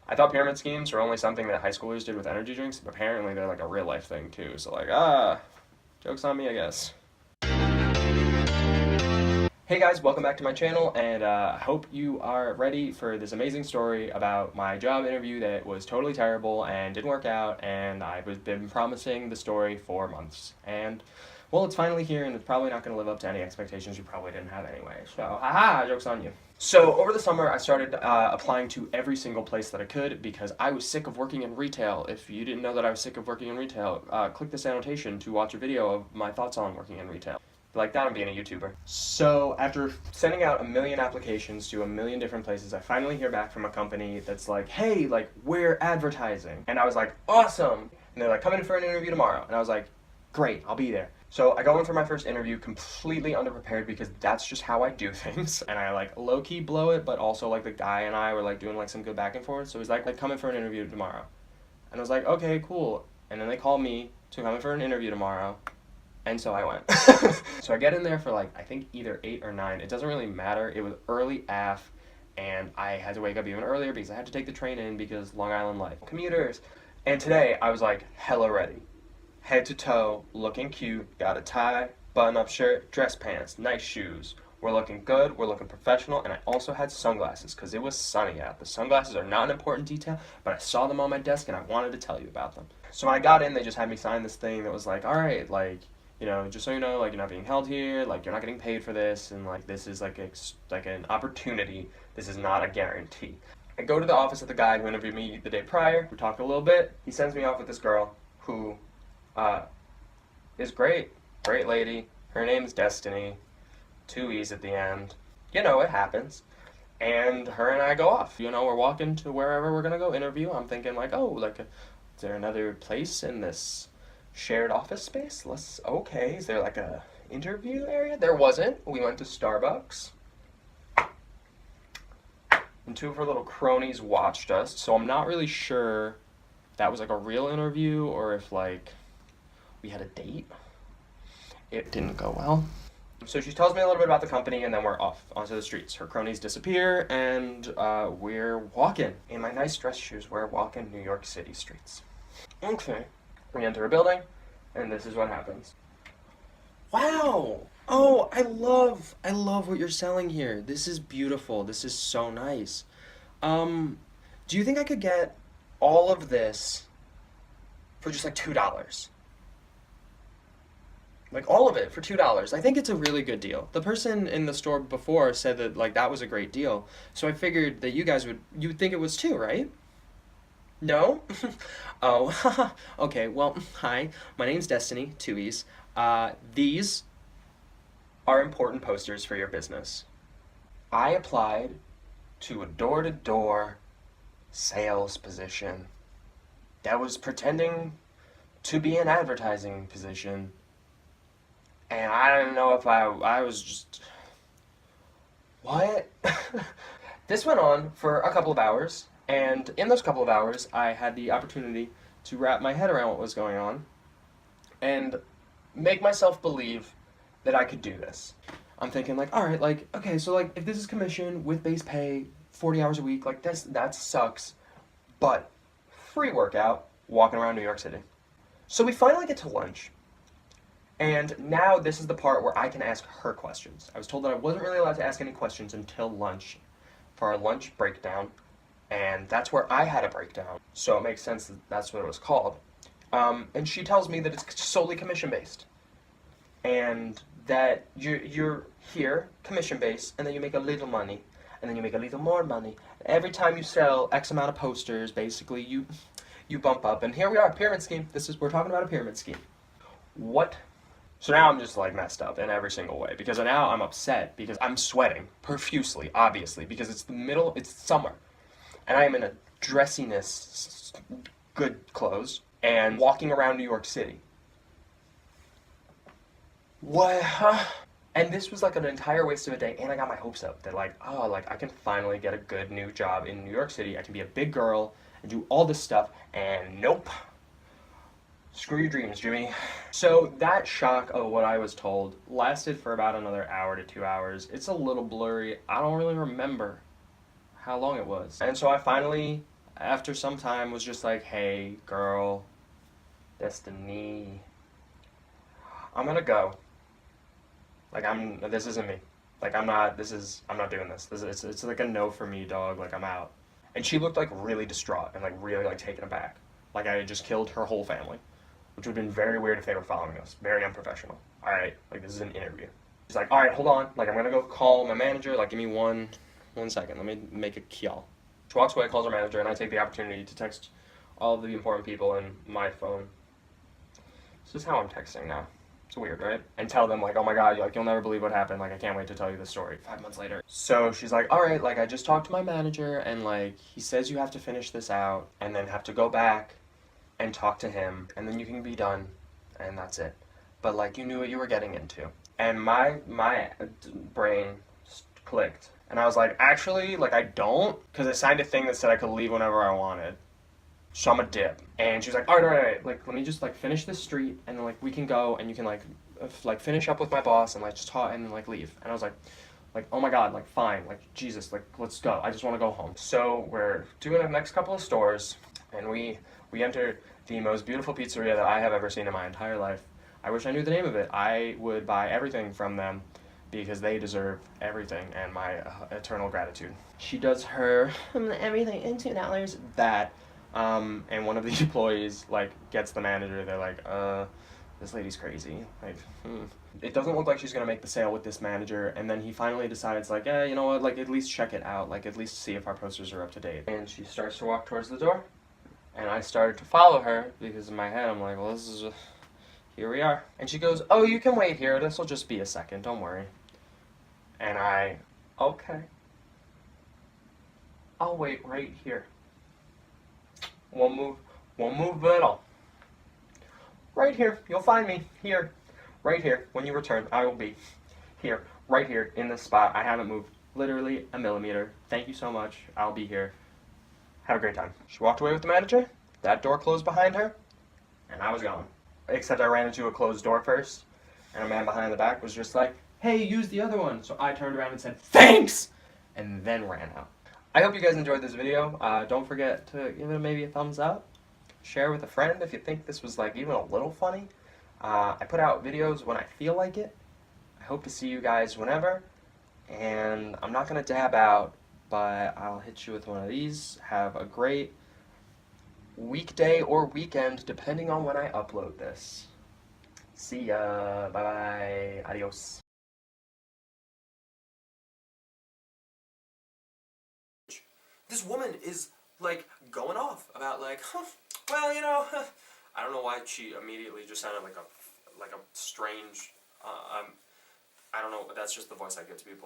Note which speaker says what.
Speaker 1: I thought pyramid schemes were only something that high schoolers did with energy drinks, but apparently they're like a real life thing too. So like, joke's on me, I guess. Hey guys, welcome back to my channel, and I hope you are ready for this amazing story about my job interview that was totally terrible and didn't work out, and I've been promising the story for months. And, well, it's finally here, and it's probably not going to live up to any expectations you probably didn't have anyway. So, haha, joke's on you. So, over the summer, I started applying to every single place that I could because I was sick of working in retail. If you didn't know that I was sick of working in retail, click this annotation to watch a video of my thoughts on working in retail. Like that, I'm being a YouTuber. So after sending out a million applications to a million different places, I finally hear back from a company that's like, hey, like, we're advertising. And I was like, awesome. And they're like, come in for an interview tomorrow. And I was like, great, I'll be there. So I go in for my first interview completely underprepared because that's just how I do things. And I like low-key blow it, but also like the guy and I were like doing like some good back and forth. So he's like come in for an interview tomorrow. And I was like, okay, cool. And then they called me to come in for an interview tomorrow. And so I went. So I get in there for like, I think either 8 or 9. It doesn't really matter. It was early AF, and I had to wake up even earlier because I had to take the train in because Long Island life. Commuters. And today I was like hella ready. Head to toe, looking cute, got a tie, button-up shirt, dress pants, nice shoes. We're looking good, we're looking professional, and I also had sunglasses because it was sunny out. The sunglasses are not an important detail, but I saw them on my desk and I wanted to tell you about them. So when I got in, they just had me sign this thing that was like, all right, like, you know, just so you know, like, you're not being held here, like, you're not getting paid for this, and, like, this is, like, an opportunity. This is not a guarantee. I go to the office of the guy who interviewed me the day prior. We talk a little bit. He sends me off with this girl who is great. Great lady. Her name's Destiny. 2 E's at the end. You know, it happens. And her and I go off. You know, we're walking to wherever we're going to go interview. I'm thinking, like, oh, like, is there another place in this shared office space? Okay, is there like a interview area? There wasn't. We went to Starbucks. And 2 of her little cronies watched us, so I'm not really sure if that was like a real interview or if like we had a date. It didn't go well. So she tells me a little bit about the company, and then we're off onto the streets. Her cronies disappear, and we're walking. In my nice dress shoes, we're walking New York City streets. Okay. We enter a building, and this is what happens. Wow! Oh, I love what you're selling here. This is beautiful. This is so nice. Do you think I could get all of this for just like $2? Like all of it for $2. I think it's a really good deal. The person in the store before said that like that was a great deal. So I figured that you'd think it was too, right? No? Oh, okay, well, hi, my name's Destiny, 2 E's. These are important posters for your business. I applied to a door-to-door sales position that was pretending to be an advertising position, and I don't know if I was just... What? This went on for a couple of hours. And in those couple of hours, I had the opportunity to wrap my head around what was going on and make myself believe that I could do this. I'm thinking like, all right, like, okay, so like if this is commission with base pay, 40 hours a week, like that sucks, but free workout, walking around New York City. So we finally get to lunch, and now this is the part where I can ask her questions. I was told that I wasn't really allowed to ask any questions until lunch for our lunch breakdown. And that's where I had a breakdown, so it makes sense that that's what it was called. And she tells me that it's solely commission-based, and that you're here, commission-based, and then you make a little money, and then you make a little more money. Every time you sell X amount of posters, basically, you bump up. And here we are, pyramid scheme. We're talking about a pyramid scheme. What? So now I'm just like messed up in every single way, because now I'm upset because I'm sweating profusely, obviously, because it's summer. And I am in a dressiness, good clothes, and walking around New York City. What? Huh? And this was like an entire waste of a day, and I got my hopes up that like, oh, like I can finally get a good new job in New York City. I can be a big girl and do all this stuff, and nope. Screw your dreams, Jimmy. So that shock of what I was told lasted for about another hour to 2 hours. It's a little blurry. I don't really remember how long it was. And so I finally after some time was just like, hey, girl, Destiny, I'm gonna go. Like, this isn't me. Like, I'm not doing this. It's like a no for me, dog. Like, I'm out. And she looked like really distraught and like really like taken aback. Like I had just killed her whole family, which would have been very weird if they were following us. Very unprofessional. All right, like this is an interview. She's like, all right, hold on. Like I'm gonna go call my manager. Like give me one second. Let me make a call. She walks away, calls her manager, and I take the opportunity to text all of the important people in my phone. This is how I'm texting now. It's weird, right? And tell them like, oh my god, like you'll never believe what happened. Like I can't wait to tell you the story. 5 months later. So she's like, all right, like I just talked to my manager, and like he says you have to finish this out, and then have to go back and talk to him, and then you can be done, and that's it. But like you knew what you were getting into, and my brain clicked, and I was like, actually, like I don't, because I signed a thing that said I could leave whenever I wanted. So I'm a dip. And she was like, all right, like let me just like finish this street, and then like we can go, and you can like finish up with my boss, and like just talk, and then like leave. And I was like oh my god, like fine, like Jesus, like let's go. I just want to go home. So we're doing the next couple of stores, and we enter the most beautiful pizzeria that I have ever seen in my entire life. I wish I knew the name of it. I would buy everything from them because they deserve everything and my eternal gratitude. She does her everything in $2. That. And one of the employees like gets the manager. They're like, this lady's crazy. Like, It doesn't look like she's gonna make the sale with this manager. And then he finally decides like, you know what? Like, at least check it out. Like, at least see if our posters are up to date. And she starts to walk towards the door, and I started to follow her because in my head I'm like, well, this is here we are. And she goes, oh, you can wait here. This will just be a second. Don't worry. And okay. I'll wait right here. Won't move at all. Right here, you'll find me, here, right here, when you return, I will be here, right here, in this spot. I haven't moved literally a millimeter. Thank you so much, I'll be here. Have a great time. She walked away with the manager, that door closed behind her, and I was gone. Except I ran into a closed door first, and a man behind the back was just like, hey, use the other one. So I turned around and said, thanks, and then ran out. I hope you guys enjoyed this video. Don't forget to give it maybe a thumbs up. Share with a friend if you think this was like even a little funny. I put out videos when I feel like it. I hope to see you guys whenever. And I'm not going to dab out, but I'll hit you with one of these. Have a great weekday or weekend, depending on when I upload this. See ya. Bye-bye. Adios. This woman is like going off about like, well, you know, I don't know why she immediately just sounded like a strange, I don't know, that's just the voice I give to people.